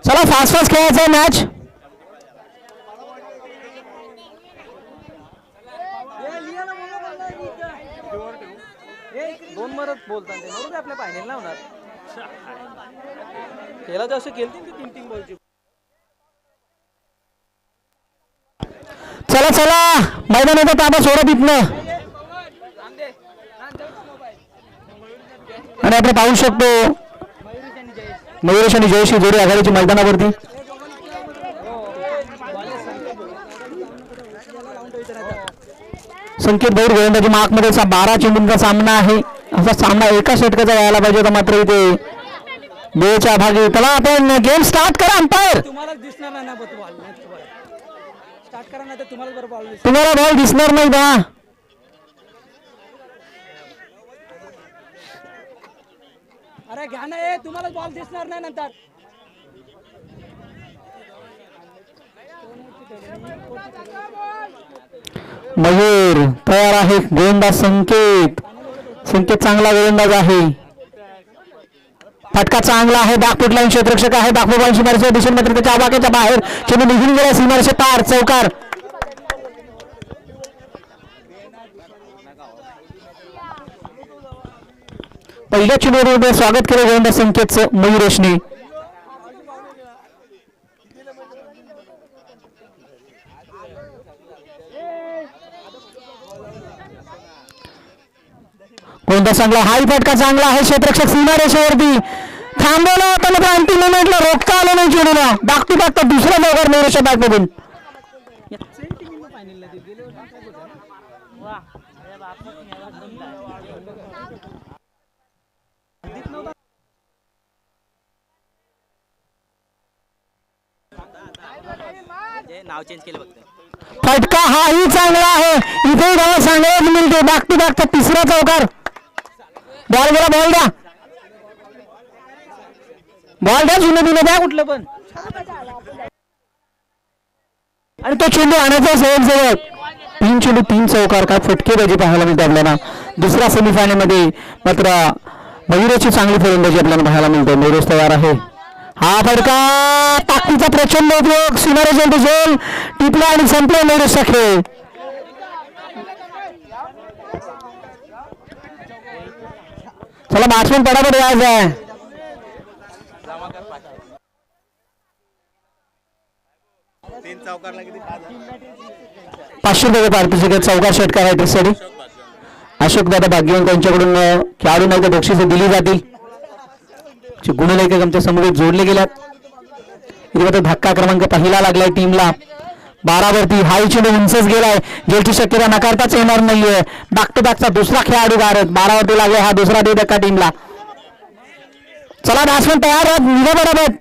चला fast fast खेळायचं आहे मॅच. दोन मरत बोलतात ते नव्हते आपल्या फायनल होणार. खेळा जसं खेळतील ते 3-3 बॉलची. चला चला मैदानाचा ताबा सोडत इथनं. आणि आपण पाहू शकतो मयुरेश आणि जयश्री जोडी आघाडीची मैदानावरती. संकेत भाऊ गोलंदाजी मार्कमध्ये 12 चेंडूंचा सामना आहे. असा सामना एका षटकाचा व्हायला पाहिजे होता, मात्र इथे वेळेच्या भागी. त्याला आपण गेम स्टार्ट करा. अंपायर तुम्हाला दिसणार नाही ना बॉल स्टार्ट करा ना तर तुम्हाला बरोबर बॉल दिसणार. तुम्हाला बॉल दिसणार नाही का? अरे घ्या ना, ए तुम्हाला बॉल दिसणार नाही नंतर. मयूर तयार आहे. गोलंदाज संकेत. संकेत चांगला गोलंदाज आहे. फटका चांगला आहे. बॅकफूट लाईन क्षेत्ररक्षक आहे. बॅकफूट लाईन सीमारेषेच्या दिशेने मात्र त्याच्या आवाक्याच्या बाहेर चेंडू निघून गेला. सीमारेषे पार. चौकार. पहिल्या चेंडूवर स्वागत केलं गोलंदाज संकेतचं मयुरेशने. कोणता चांगला हाय फटका चांगला आहे. क्षेत्ररक्षक सीमारेषेवरती थांबवला होता, मात्र अंतिम मोमेंटला रोखता आलं नाही चेंडूला. बॅक टू बॅक दुसरा चौकार मयुरेशच्या बॅटमधून. नाव चेंज केलं फक्त. फटका हाही चांगला आहे. इथे गावा चांगलाच मिळते. बॅक टू बॅक तिसरा चौकार. बॉल गेला. बॉल द्या. बॉल द्या. जुने दिले द्या कुठलं पण. आणि तो चेंडू आणायचा सहज जवळ. 3 चेंडू 3 चौकार. काय फटकेबाजी पाहायला मिळते आपल्याला. दुसऱ्या सेमीफायनल मध्ये मात्र मयुरेशची चांगली फलंदाजी आपल्याला पाहायला मिळते. मयुरेश तयार आहे. हा फटका ताकदीचा प्रचंड उपयोग. सीमारेषेवर झेल टिपला आणि संपला मयुरेशचा खेळ. चला बॅट्समॅन पटापट यायचं आहे. 500 रुपये पारितोषिक चौकार षटकार आहे त्यासाठी. अशोक दादा भाग्यवान त्यांच्याकडून खेळाडू नाही तर बक्षिसे दिली जातील. गुणलेखक आमच्या समोर जोडले गेल्यात. इथे धक्का क्रमांक पहिला लागलाय टीमला. 12 वरती हाय चेंडू उंचच गेलाय. जेलची शक्यता नकारताच येणार नाहीये. बॅक टू बॅकचा दुसरा खेळाडू गारत 12 वरती लागलाय. हा दुसरा दे धक्का टीमला. चला बॅट्समॅन तयार आहेत. निघा बरोबर.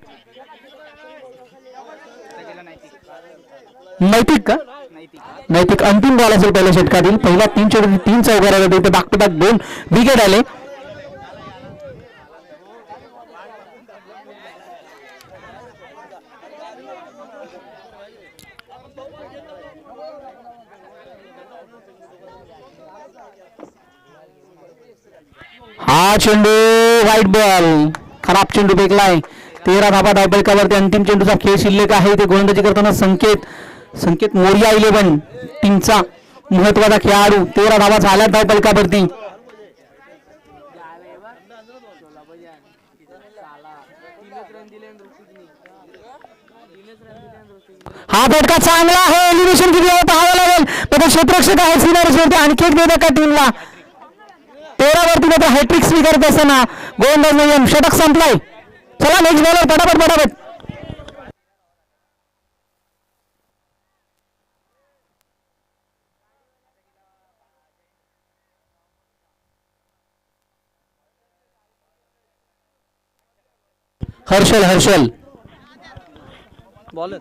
नैतिक का? नैतिक अंतिम बॉल असेल पहिल्या षटकातील. पहिल्या 3 चेंडू 3 चौकार आले. तिथे बॅक टू बॅक 2 विकेट आले. हा चेंडू व्हाईट बॉल. खराब चेंडू फेकलाय. 13 धाबा धावपलकावरती अंतिम चेंडूचा खेळ शिल्लक आहे. ते गोलंदाजी करताना संकेत मोरिया 11 टीमचा महत्वाचा खेळाडू. 13 धावा झाल्यात धावपलकावरती. हा फटका चांगला आहे. एलिव्हेशन किती आहे पाहावं लागेल. पण क्षेत्ररक्षक आहे सीमारेषेवरती. आणखी एक दे का टीमला. 13 वरती मात्र हॅट्रिक स्वीकारत असताना गोलंदाज नियम षटक संपलाय. चला नेक्स्ट बॉलर पटापट पटापट. हर्षल बॉलर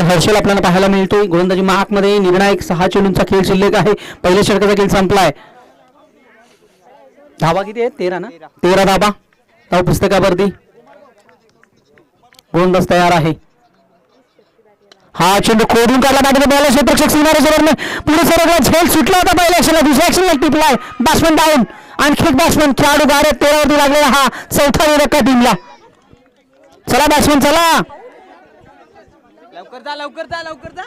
हर्षल आपल्याला पाहायला मिळतोय. गोलंदाजी महागमध्ये निर्णायक 6 चेंडूंचा खेळ शिल्लक आहे. पहिल्या षटकाचा खेळ संपलाय. धावा किती आहेत? 13 ना. 13 धावा धाव पुस्तकावरती. गोलंदाज तयार आहे. हा चेंडू खोडून काढला पाहिजे. बॉल क्षेत्ररक्षक सीमारेषेवर पुढे सरकला. झेल सुटला होता पहिल्या ॲक्शनला. दुसऱ्या ॲक्शनला टिपलाय. Batsman down. आणखी एक बॅट्समॅन खेळाडू गारत 13 वरती लागलेला. हा चौथा धक्का टीमला. चला बॅट्समन चला. लवकर जा लवकर जा लवकर जा.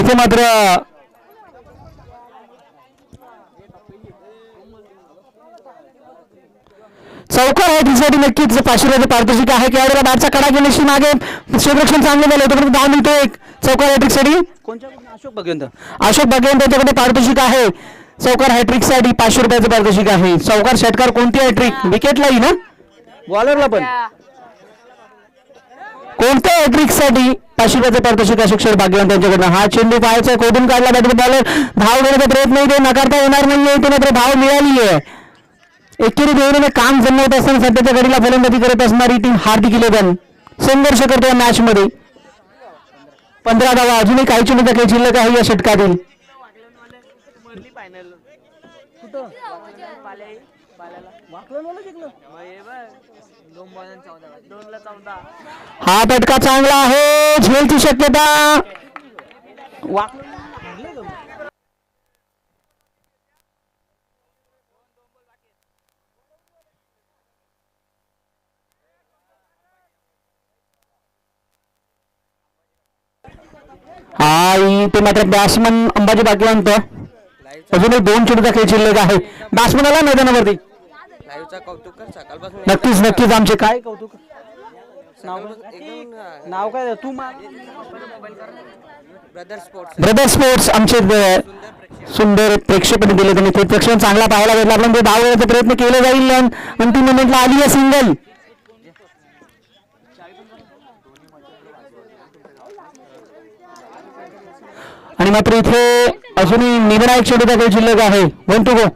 इथे मात्र चौकार हॅट्रिकसाठी नक्कीच 500 रुपये पारितोषिक आहे. खेळाडूला बॅटचा कडा घेण्याशी मागे क्षेत्ररक्षण चांगलं झालं होतं, धाव मिळतो एक चौकार हॅट्रिकसाठी. अशोक भगवंत अशोक बघेन त्यांच्याकडे पारितोषिक आहे. चौकार हॅट्रिकसाठी 500 रुपयाचं पारितोषिक आहे. चौकार षटकार कोणती हॅट्रिक? विकेटला येईल ना बॉलरला पण कोणत्या हॅट्रिकसाठी 500 रुपयाचं पारितोषिक अशोक शेठ भाग्यवान त्यांच्याकडनं. हा चेंडू पाहायचा खोदून काढला बॅटर बॉलर धाव घेण्याचा प्रयत्न इथे नकारता येणार नाहीये. इथे मात्र धाव मिळाली आहे. एकेरी देवरीने काम जमवत असताना सध्याच्या घडीला फलंदाजी करत असणारी टीम हार्दिक इलेव्हन संघर्ष करते या मॅच मध्ये. 15 धावा अजूनही काही चेंडूचा काही शिल्लक आहे या षटकातील. हा फटका चांगला आहे, झेलची शक्यता. हा इथे मात्र बॅट्समन अंबाजी भाग्यवंत अजूनही 2 चेंडूचा खेळ शिल्लक आहे. बॅट्समन आला मैदानावरती. नक्कीच नक्कीच आमचे काय कौतुक. नाव काय तू ब्रदर स्पोर्ट्स आमचे सुंदर प्रेक्षकांनी दिले. त्यांनी ते प्रेक्षण चांगला पाहायला भेटला. आपण ते धाव घेण्याचा प्रयत्न केला जाईल. अंतिम मोमेंटला आली आहे सिंगल. आणि मात्र इथे अजूनही निर्णायक चेंडूचा खेळ शिल्लक आहे. 1 to go.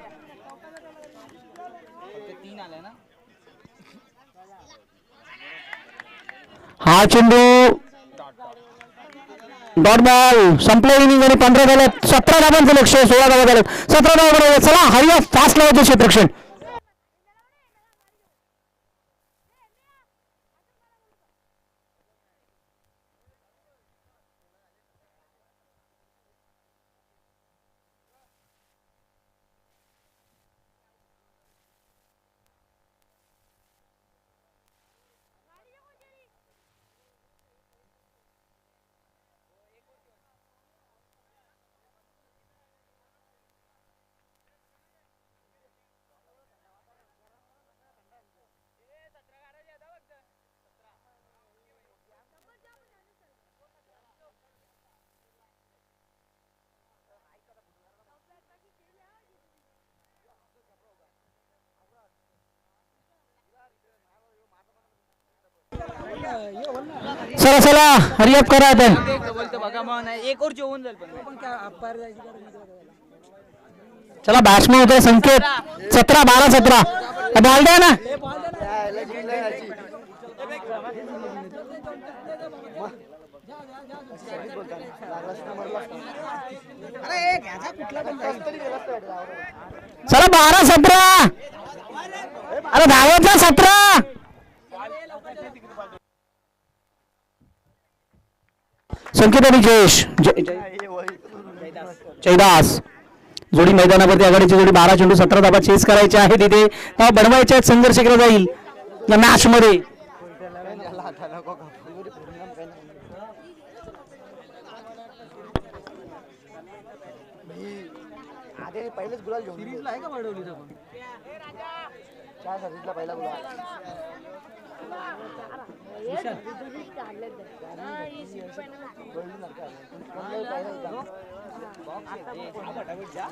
हा चेंडू डॉट बॉल. संपले इनिंग आणि 15 झाल्यात. 17 धावांचं लक्ष, 16 धावा झाल्यात. 17 धावा बरोबर. चला हरिया फास्ट लावायचं क्षेत्ररक्षण. चला चला हरिअप करा आता. एक ओव्हर होऊन जाईल चला बॅट्समन होते संकेत. 17 12 17 बॉल द्या ना. चला 12 17 अरे धावायचा 17. संकेत आणि जयदास जोडी मैदानावरती आघाडीची जोडी. 12 चेंडू 17 धावा चेस करायचे आहे. तिथे धावा बनवायचे आहेत. संघर्ष केला जाईल या मॅच मध्ये. पहिलेच गुलाल घेऊन आहे का वाढवली पहिला गुलाल.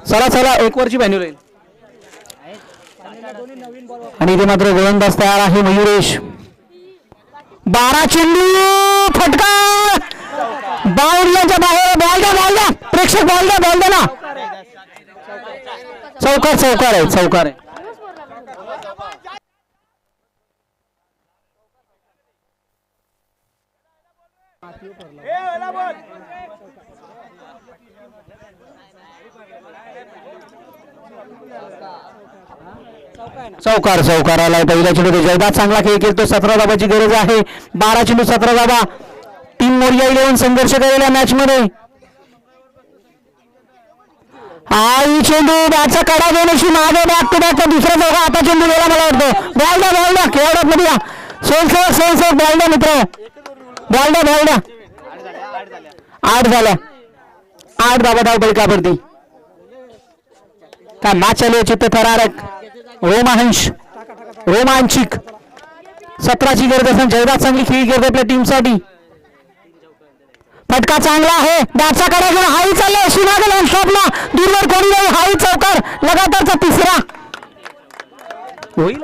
चला चला 1 वरची व्हॅन्यू राहील. आणि इथे मात्र गोलंदाज तयार आहे मयुरेश. 12 चेंडू फटका बाउंड्रीच्या बाहेर. बॉल द्या प्रेक्षक बॉल द्या ना. चौकार आहे. चौकार चौकार आलाय पहिल्या चेंडूत जयदास चांगला खेळ खेळतो. 17 धाबाची गरज आहे. 12 चेंडू 17 धाबा. टीम मोरिया 11 संघर्ष करेल या मॅच मध्ये. आई चेंडू बॅटचा कडा घेण्याशी मागे बॅक टू बॅक दुसरा चौका. आता चेंडू गेला मला वाटतं. बॉल खेळाडत मध्ये या सोनसर बॉल मित्र बॉल 8 झाल्या. 8 धाबा धाव पडकावरती. काय मॅच चालू आहे. चित्त थरारक रोमांचिक. 17ची गरज असताना जयदास चांगली खेळी करते आपल्या टीमसाठी. फटका चांगला आहे. बॅटचा कडा घेऊन हाई चाललाय. शिवागल स्टॉपला दूरवर कोणी नाही. हाई चौकार लगातारचा तिसरा होईल.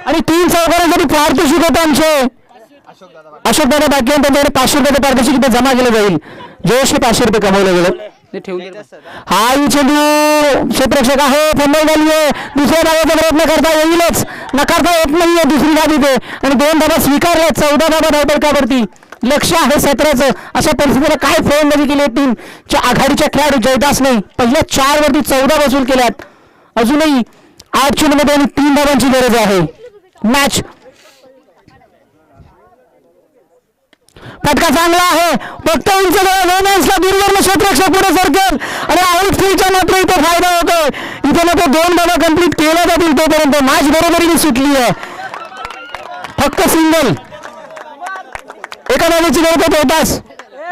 आणि 3 चौकारांसाठी पारितोषिक होतं आमचे. अशोक दादा बाकी त्यांच्याकडे 500 रुपये पारितोषिक इथे जमा केलं जाईल. जयश्री 500 रुपये कमवले गेले. हा चेंडू क्षेत्ररक्षक आहे. फंबल झाली आहे. दुसऱ्या धावाचा प्रयत्न करता येईलच. नकारता येत नाहीये दुसरी धाव इथे. आणि 2 धावा स्वीकारल्या. 14 धावा धावपडकावरती. लक्ष आहे 17चं. अशा परिस्थितीला काय फलंदाजी केली टीमच्या आघाडीच्या खेळाडू जयदासने. पहिल्या 4 वरती 14 वसूल केल्यात. अजूनही 8 चेंडूमध्ये आणि 3 धावांची गरज आहे. मॅच फटका चांगला आहे. फक्त उंच ला दूरवरनं क्षेत्ररक्षक पुढे सरकेल आणि आउटफील्डचा मात्र इथे फायदा होतोय. इथे मात्र 2 धावा कंप्लीट केल्या जातील तोपर्यंत मॅच बरोबरीने सुटली आहे. फक्त सिंगल एका धावेची गरज होताच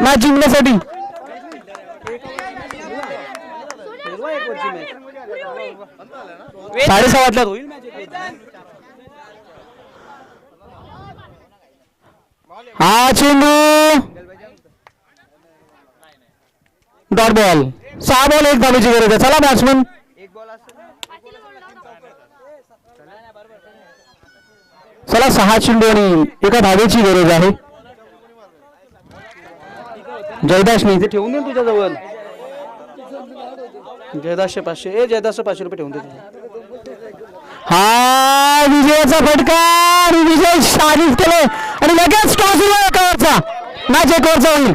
मॅच जिंकण्यासाठी. साडेसहा होईल. हा चेंडू डॉट बॉल. 6 बॉल 1 धावेची गरज आहे. चला बॅट्समन चला 6 चेंडू आणि एका धावेची गरज आहे. जयदासने इथे ठेवून दे तुझ्या जवळ. जयदासचे 500 जयदासचे 500 रुपये ठेवून दे. हा विजयाचा फटका आणि विजय साधित केले आणि लगेच टॉस मॅच 1 ओव्हरचा होईल.